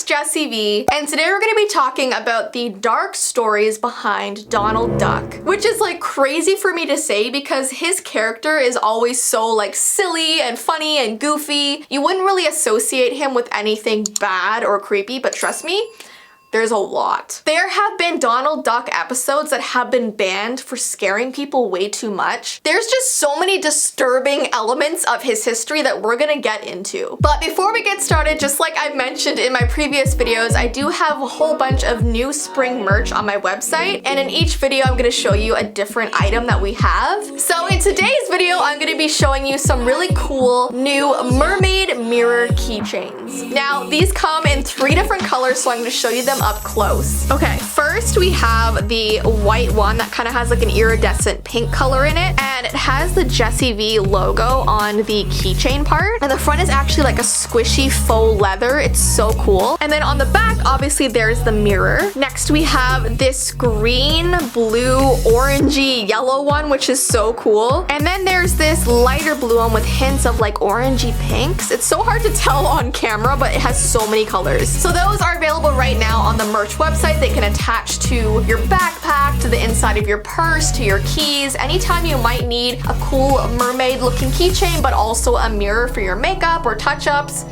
it's Jessii Vee, and today we're gonna be talking about the dark stories behind Donald Duck, which is like crazy for me to say because his character is always so like silly and funny and goofy. You wouldn't really associate him with anything bad or creepy, but trust me, there's a lot. There have been Donald Duck episodes that have been banned for scaring people way too much. There's just so many disturbing elements of his history that we're gonna get into. But before we get started, just like I mentioned in my previous videos, I do have a whole bunch of new spring merch on my website, and in each video I'm gonna show you a different item that we have. So in today's video, I'm gonna be showing you some really cool new mermaid mirror keychains. Now, these come in 3 different colors, so I'm gonna show you them up close. Okay, first we have the white one that kind of has like an iridescent pink color in it, and it has the Jessii Vee logo on the keychain part, and the front is actually like a squishy faux leather. It's so cool. And then on the back, obviously there's the mirror. Next we have this green, blue, orangey, yellow one, which is so cool. And then there's this lighter blue one with hints of like orangey pinks. It's so hard to tell on camera, but it has so many colors. So those are available right now on the merch website. They can attach to your backpack, to the inside of your purse, to your keys. Anytime you might need a cool mermaid looking keychain, but also a mirror for your makeup or touch-ups,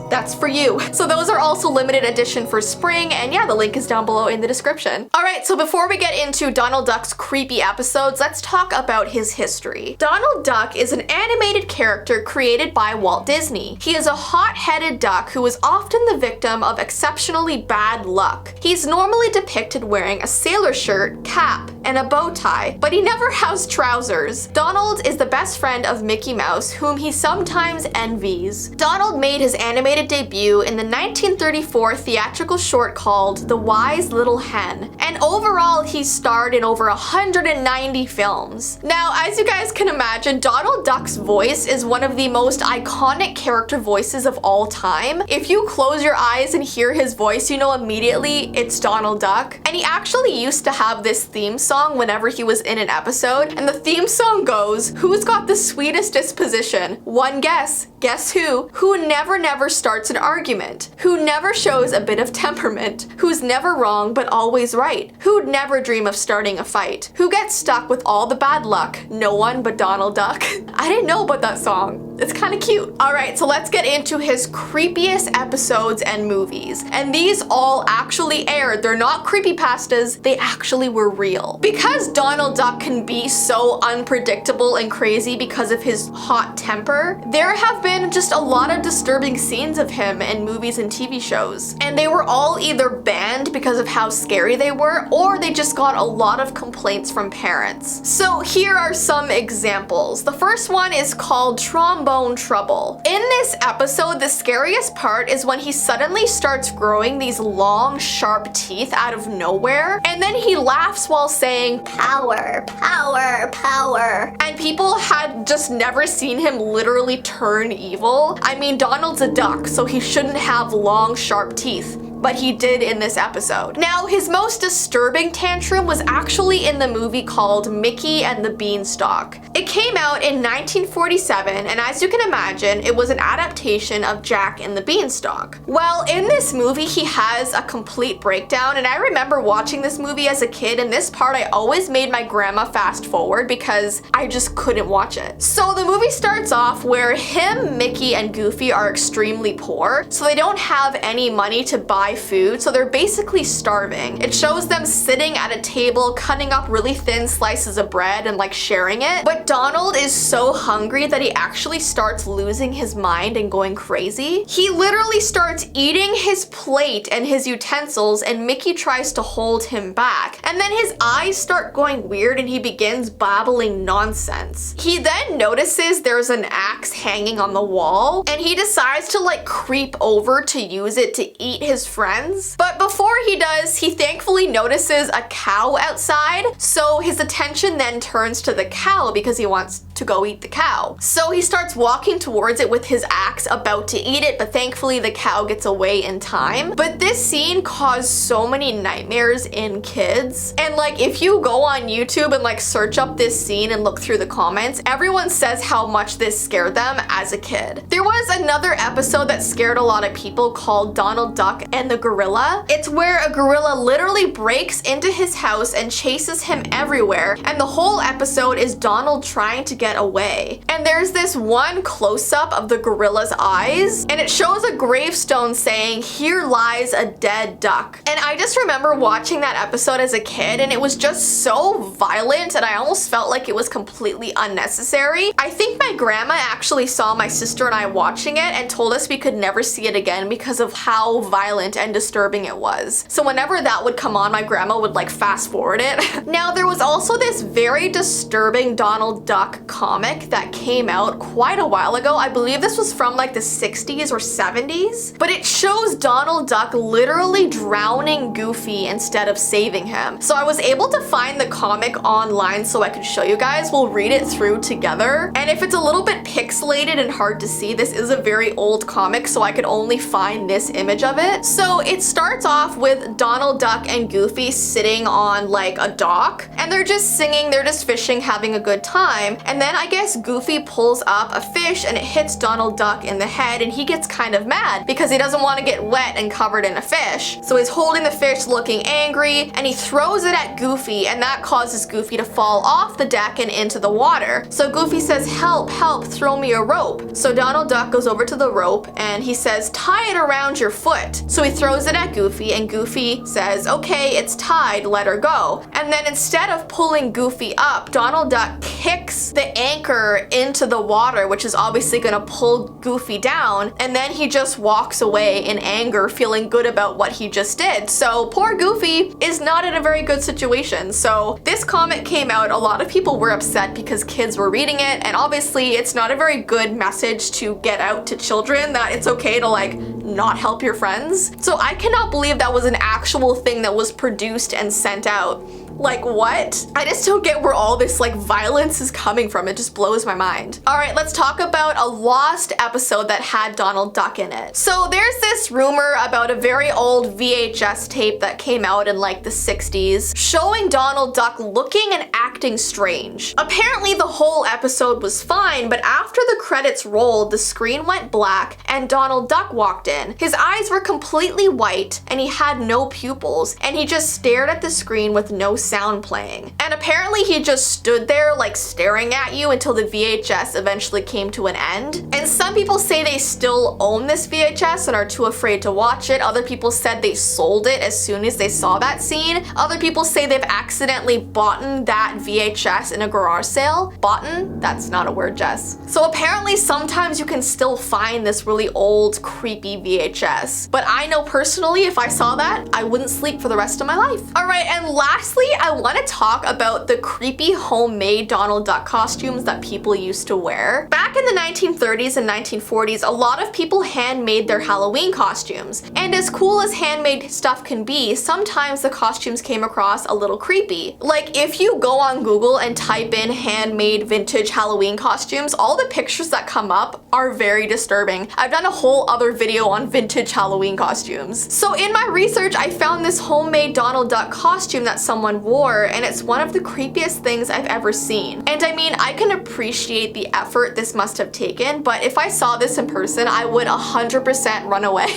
that's for you. So those are also limited edition for spring, and yeah, the link is down below in the description. All right, so before we get into Donald Duck's creepy episodes, let's talk about his history. Donald Duck is an animated character created by Walt Disney. He is a hot-headed duck who is often the victim of exceptionally bad luck. He's normally depicted wearing a sailor shirt, cap, and a bow tie, but he never has trousers. Donald is the best friend of Mickey Mouse, whom he sometimes envies. Donald made his animated debut in the 1934 theatrical short called The Wise Little Hen, and overall he starred in over 190 films. Now, as you guys can imagine, Donald Duck's voice is one of the most iconic character voices of all time. If you close your eyes and hear his voice, you know immediately it's Donald Duck. And he actually used to have this theme song whenever he was in an episode, and the theme song goes, "Who's got the sweetest disposition? One guess. Guess who? Who never starts an argument, who never shows a bit of temperament, who's never wrong but always right, who'd never dream of starting a fight, who gets stuck with all the bad luck, no one but Donald Duck." I didn't know about that song. It's kind of cute. All right, so let's get into his creepiest episodes and movies. And these all actually aired. They're not creepypastas, they actually were real. Because Donald Duck can be so unpredictable and crazy because of his hot temper, there have been just a lot of disturbing scenes of him in movies and TV shows. And they were all either banned because of how scary they were, or they just got a lot of complaints from parents. So here are some examples. The first one is called Trombone Trouble. In this episode, the scariest part is when he suddenly starts growing these long, sharp teeth out of nowhere, and then he laughs while saying, "Power, power, power." And people had just never seen him literally turn evil. I mean, Donald's a duck, so he shouldn't have long, sharp teeth, but he did in this episode. Now, his most disturbing tantrum was actually in the movie called Mickey and the Beanstalk. It came out in 1947, and as you can imagine, it was an adaptation of Jack and the Beanstalk. Well, in this movie, he has a complete breakdown, and I remember watching this movie as a kid, and this part I always made my grandma fast forward because I just couldn't watch it. So the movie starts off where him, Mickey, and Goofy are extremely poor, so they don't have any money to buy food, so they're basically starving. It shows them sitting at a table, cutting up really thin slices of bread and like sharing it. But Donald is so hungry that he actually starts losing his mind and going crazy. He literally starts eating his plate and his utensils, and Mickey tries to hold him back. And then his eyes start going weird and he begins babbling nonsense. He then notices there's an axe hanging on the wall, and he decides to like creep over to use it to eat his friends. But before he does, he thankfully notices a cow outside, so his attention then turns to the cow because he wants to go eat the cow. So he starts walking towards it with his axe, about to eat it, but thankfully the cow gets away in time. But this scene caused so many nightmares in kids. And like, if you go on YouTube and like search up this scene and look through the comments, everyone says how much this scared them as a kid. There was another episode that scared a lot of people called Donald Duck and and the gorilla. It's where a gorilla literally breaks into his house and chases him everywhere, and the whole episode is Donald trying to get away. And there's this one close-up of the gorilla's eyes, and it shows a gravestone saying, "Here lies a dead duck." And I just remember watching that episode as a kid, and it was just so violent, and I almost felt like it was completely unnecessary. I think my grandma actually saw my sister and I watching it and told us we could never see it again because of how violent and disturbing it was. So whenever that would come on, my grandma would like fast forward it. Now there was also this very disturbing Donald Duck comic that came out quite a while ago. I believe this was from like the 60s or 70s, but it shows Donald Duck literally drowning Goofy instead of saving him. So I was able to find the comic online so I could show you guys. We'll read it through together. And if it's a little bit pixelated and hard to see, this is a very old comic, so I could only find this image of it. So it starts off with Donald Duck and Goofy sitting on like a dock, and they're just singing, they're just fishing, having a good time. And then I guess Goofy pulls up a fish and it hits Donald Duck in the head, and he gets kind of mad because he doesn't want to get wet and covered in a fish. So he's holding the fish looking angry, and he throws it at Goofy, and that causes Goofy to fall off the deck and into the water. So Goofy says, "Help, help, throw me a rope." So Donald Duck goes over to the rope and he says, "Tie it around your foot." So he throws it at Goofy, and Goofy says, "Okay, it's tied, let her go." And then instead of pulling Goofy up, Donald Duck kicks the anchor into the water, which is obviously gonna pull Goofy down, and then he just walks away in anger, feeling good about what he just did. So poor Goofy is not in a very good situation. So this comic came out, a lot of people were upset because kids were reading it, and obviously it's not a very good message to get out to children that it's okay to like not help your friends. So I cannot believe that was an actual thing that was produced and sent out. Like what? I just don't get where all this like violence is coming from. It just blows my mind. All right, let's talk about a lost episode that had Donald Duck in it. So there's this rumor about a very old VHS tape that came out in like the 60s showing Donald Duck looking and acting strange. Apparently the whole episode was fine, but after the credits rolled, the screen went black and Donald Duck walked in. His eyes were completely white and he had no pupils, and he just stared at the screen with no sound playing. And apparently he just stood there like staring at you until the VHS eventually came to an end. And some people say they still own this VHS and are too afraid to watch it. Other people said they sold it as soon as they saw that scene. Other people say they've accidentally bought that VHS in a garage sale. Boughten? That's not a word, Jess. So apparently sometimes you can still find this really old, creepy VHS. But I know personally, if I saw that, I wouldn't sleep for the rest of my life. All right, and lastly, I want to talk about the creepy homemade Donald Duck costumes that people used to wear. Back in the 1930s and 1940s, a lot of people handmade their Halloween costumes. And as cool as handmade stuff can be, sometimes the costumes came across a little creepy. Like if you go on Google and type in handmade vintage Halloween costumes, all the pictures that come up are very disturbing. I've done a whole other video on vintage Halloween costumes. So in my research, I found this homemade Donald Duck costume that someone wore, and it's one of the creepiest things I've ever seen. And I mean, I can appreciate the effort this must have taken, but if I saw this in person, I would 100% run away.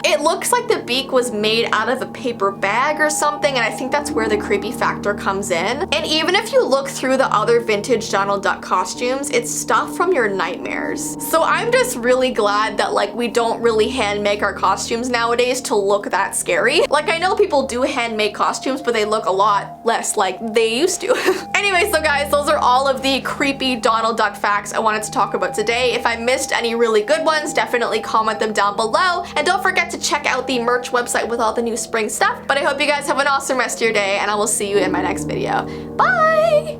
It looks like the beak was made out of a paper bag or something, and I think that's where the creepy factor comes in. And even if you look through the other vintage Donald Duck costumes, it's stuff from your nightmares. So I'm just really glad that like we don't really hand make our costumes nowadays to look that scary. Like I know people do handmade costumes, but they look a lot less like they used to. Anyway, so guys, those are all of the creepy Donald Duck facts I wanted to talk about today. If I missed any really good ones, definitely comment them down below. And don't forget to check out the merch website with all the new spring stuff. But I hope you guys have an awesome rest of your day, and I will see you in my next video. Bye!